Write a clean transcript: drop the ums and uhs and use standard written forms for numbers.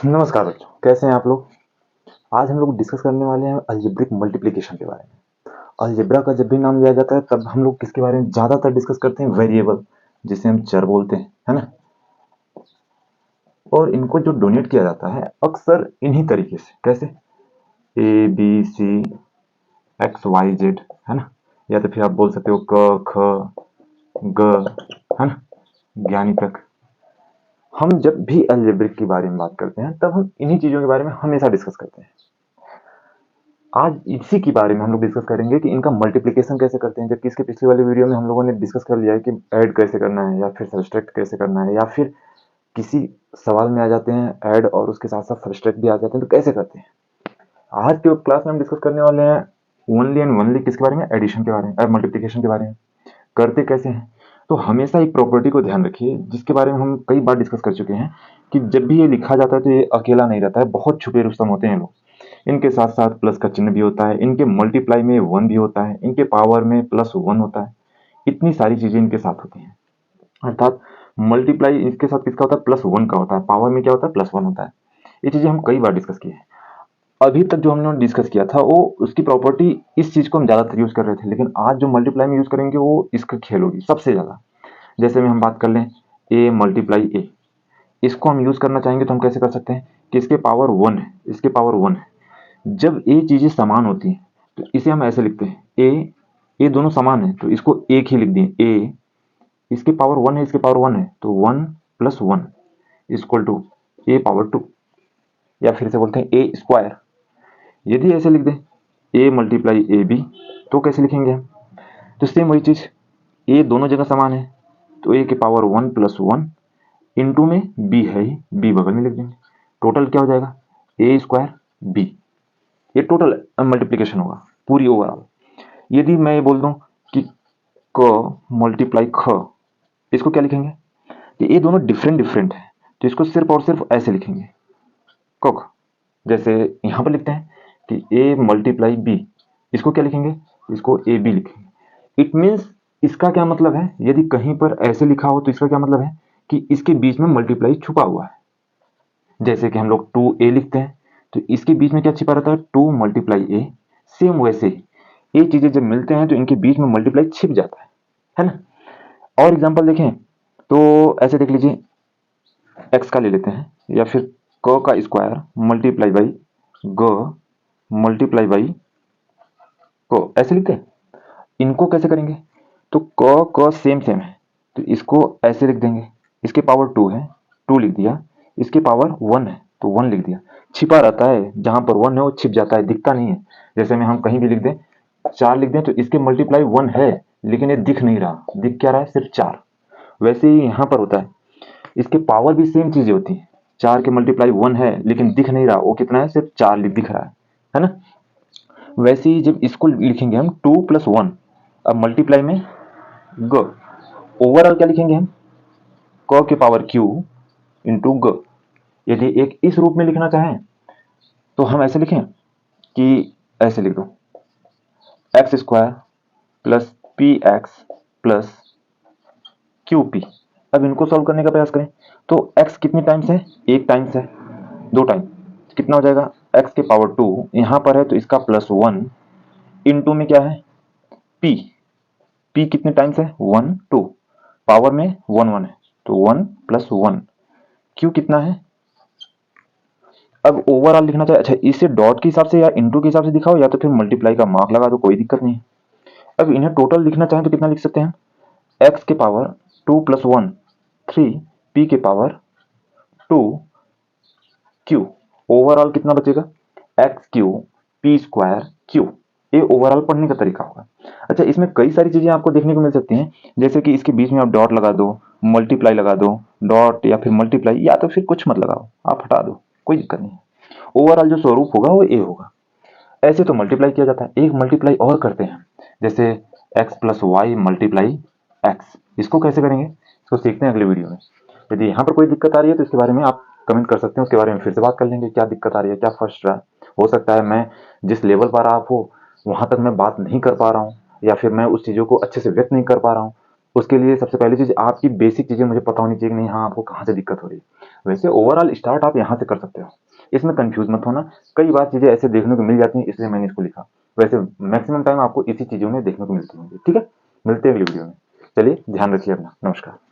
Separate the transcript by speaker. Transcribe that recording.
Speaker 1: नमस्कार बच्चों, कैसे हैं आप लोग। आज हम लोग डिस्कस करने वाले हैं अलजेब्रिक मल्टीप्लिकेशन के बारे में। अलजेब्रा का जब भी नाम लिया जाता है तब हम लोग किसके बारे में ज्यादातर डिस्कस करते हैं? वेरिएबल, जिसे हम चर बोलते हैं, है ना। और इनको जो डोनेट किया जाता है अक्सर इन्हीं तरीके से, कैसे? A B C X Y Z, है ना। या तो फिर आप बोल सकते हो क ख ग, है ना, ज्ञानी तक। हम जब भी अलजेब्रिक के बारे में बात करते हैं तब हम इन्हीं चीजों के बारे में हमेशा डिस्कस करते हैं। आज इसी के बारे में हम लोग डिस्कस करेंगे कि इनका मल्टीप्लिकेशन कैसे करते हैं, जबकि इसके पिछले वाले वीडियो में हम लोगों ने डिस्कस कर लिया है कि ऐड कैसे करना है, या फिर सब्सट्रैक्ट कैसे करना है, या फिर किसी सवाल में आ जाते हैं ऐड और उसके साथ साथ सब्सट्रैक्ट भी आ जाते हैं, तो कैसे करते हैं। आज के क्लास में हम डिस्कस करने वाले हैं ओनली एंड ओनली किसके बारे में? एडिशन के बारे में, मल्टीप्लिकेशन के बारे में। करते कैसे हैं? तो हमेशा एक प्रॉपर्टी को ध्यान रखिए जिसके बारे में हम कई बार डिस्कस कर चुके हैं, कि जब भी ये लिखा जाता है तो ये अकेला नहीं रहता है, बहुत छुपे रुस्तम होते हैं लोग। इनके साथ साथ प्लस का चिन्ह भी होता है, इनके मल्टीप्लाई में 1 भी होता है, इनके पावर में +1 होता है। इतनी सारी चीजें इनके साथ होती हैं। अर्थात मल्टीप्लाई इसके साथ किसका होता है? +1 का होता है। पावर में क्या होता है? +1 होता है। ये चीजें हम कई बार डिस्कस किए हैं। अभी तक जो हमने डिस्कस किया था वो उसकी प्रॉपर्टी, इस चीज को हम ज्यादातर यूज कर रहे थे, लेकिन आज जो मल्टीप्लाई में यूज करेंगे वो इसका खेल होगी सबसे ज्यादा। जैसे में हम बात कर लें ए मल्टीप्लाई ए, इसको हम यूज करना चाहेंगे तो हम कैसे कर सकते हैं कि इसके पावर 1 है, इसके पावर 1 है। जब ये चीजें समान होती हैं तो इसे हम ऐसे लिखते हैं ए दोनों समान है तो इसको एक ही लिख दिए ए, इसके पावर 1 है, इसके पावर 1 है, तो 1 + 1 इक्वल टू ए पावर 2, या फिर से बोलते हैं ए स्क्वायर। यदि ऐसे लिख दें ए मल्टीप्लाई ए बी, तो कैसे लिखेंगे हम? तो सेम वही चीज, ए दोनों जगह समान है तो ए के पावर 1 + 1 इंटू में बी है ही, बी बगल में लिख देंगे। टोटल क्या हो जाएगा? ए स्क्वायर बी। ये टोटल मल्टीप्लीकेशन होगा पूरी ओवरऑल। यदि मैं ये बोल दूं कि क मल्टीप्लाई ख, इसको क्या लिखेंगे? ये दोनों डिफरेंट डिफरेंट है तो इसको सिर्फ और सिर्फ ऐसे लिखेंगे क। जैसे यहां पर लिखते हैं कि ए मल्टीप्लाई बी, इसको क्या लिखेंगे? इसको ए बी लिखेंगे। इट मीन्स इसका क्या मतलब है? यदि कहीं पर ऐसे लिखा हो तो इसका क्या मतलब है कि इसके बीच में मल्टीप्लाई छुपा हुआ है। जैसे कि हम लोग 2a लिखते हैं तो इसके बीच में क्या छिपा रहता है? 2 मल्टीप्लाई ए। सेम वैसे ही ये चीजें जब मिलते हैं तो इनके बीच में मल्टीप्लाई छिप जाता है ना। और एग्जांपल देखें तो ऐसे देख लीजिए, एक्स का ले लेते हैं, या फिर क का स्क्वायर मल्टीप्लाई बाई ग मल्टीप्लाई बाई को, ऐसे लिखते हैं। इनको कैसे करेंगे? तो क सेम सेम है तो इसको ऐसे लिख देंगे, इसके पावर 2 है 2 लिख दिया, इसके पावर 1 है तो 1 लिख दिया। छिपा रहता है, जहां पर 1 है वो छिप जाता है, दिखता नहीं है। जैसे में हम कहीं भी लिख दें 4 लिख दें तो इसके मल्टीप्लाई 1 है लेकिन ये दिख नहीं रहा, दिख क्या रहा है? सिर्फ 4। वैसे ही यहाँ पर होता है, इसके पावर भी सेम चीजें होती है। 4 के मल्टीप्लाई 1 है लेकिन दिख नहीं रहा वो कितना है, सिर्फ 4 दिख रहा है ना। वैसे ही जब इसको लिखेंगे हम 2 + 1, अब मल्टीप्लाई में ग, ओवरऑल क्या लिखेंगे हम? क के पावर q इंटू ग। यदि एक इस रूप में लिखना चाहें तो हम ऐसे लिखें कि ऐसे लिख दो x square plus P x plus Q P. अब इनको सॉल्व करने का प्रयास करें तो x कितने टाइम्स है? एक टाइम्स है, 2 टाइम कितना हो जाएगा? x के पावर 2 यहां पर है तो इसका +1 इंटू में क्या है? p। p कितने टाइम्स है? 1 2, पावर में 1 1 है तो 1 + 1। q कितना है? अब ओवरऑल लिखना चाहिए। अच्छा, इसे डॉट के हिसाब से या इंटू के हिसाब से दिखाओ, या तो फिर मल्टीप्लाई का मार्क लगा दो, कोई दिक्कत नहीं है। अब इन्हें टोटल लिखना चाहें तो कितना लिख सकते हैं? x के पावर 2 + 1 3, p के पावर 2 q। ओवरऑल कितना बचेगा? x³ p square q। ये ओवरऑल पढ़ने का तरीका होगा। अच्छा, इसमें कई सारी चीजें आपको देखने को मिल सकती हैं, जैसे कि इसके बीच में आप डॉट लगा दो, मल्टीप्लाई लगा दो, डॉट या फिर मल्टीप्लाई, या तो फिर कुछ मत लगाओ, आप हटा दो, कोई दिक्कत नहीं है। ओवरऑल जो स्वरूप होगा वो ए होगा। ऐसे तो मल्टीप्लाई किया जाता है। एक मल्टीप्लाई और करते हैं, जैसे x + y मल्टीप्लाई x। इसको कैसे करेंगे इसको सीखते हैं अगले वीडियो में। यदि यहाँ पर कोई दिक्कत आ रही है तो इसके बारे में आप कमेंट कर सकते हैं, उसके बारे में फिर से बात कर लेंगे, क्या दिक्कत आ रही है, क्या फर्स्ट रहा है। हो सकता है मैं जिस लेवल पर आप हो वहां तक मैं बात नहीं कर पा रहा हूँ, या फिर मैं उस चीज़ों को अच्छे से व्यक्त नहीं कर पा रहा हूँ, उसके लिए सबसे पहली चीज़ आपकी बेसिक चीज़ें मुझे पता होनी चाहिए कि नहीं, हाँ, आपको कहाँ से दिक्कत हो रही है। वैसे ओवरऑल स्टार्ट आप यहाँ से कर सकते हो, इसमें कन्फ्यूज़ मत होना। कई बार चीज़ें ऐसे देखने को मिल जाती हैं, इसलिए मैंने इसको लिखा। वैसे मैक्सिमम टाइम आपको इसी चीज़ों में देखने को मिलती होंगी। ठीक है? मिलते हैं अगली वीडियो में। चलिए ध्यान रखिए अपना। नमस्कार।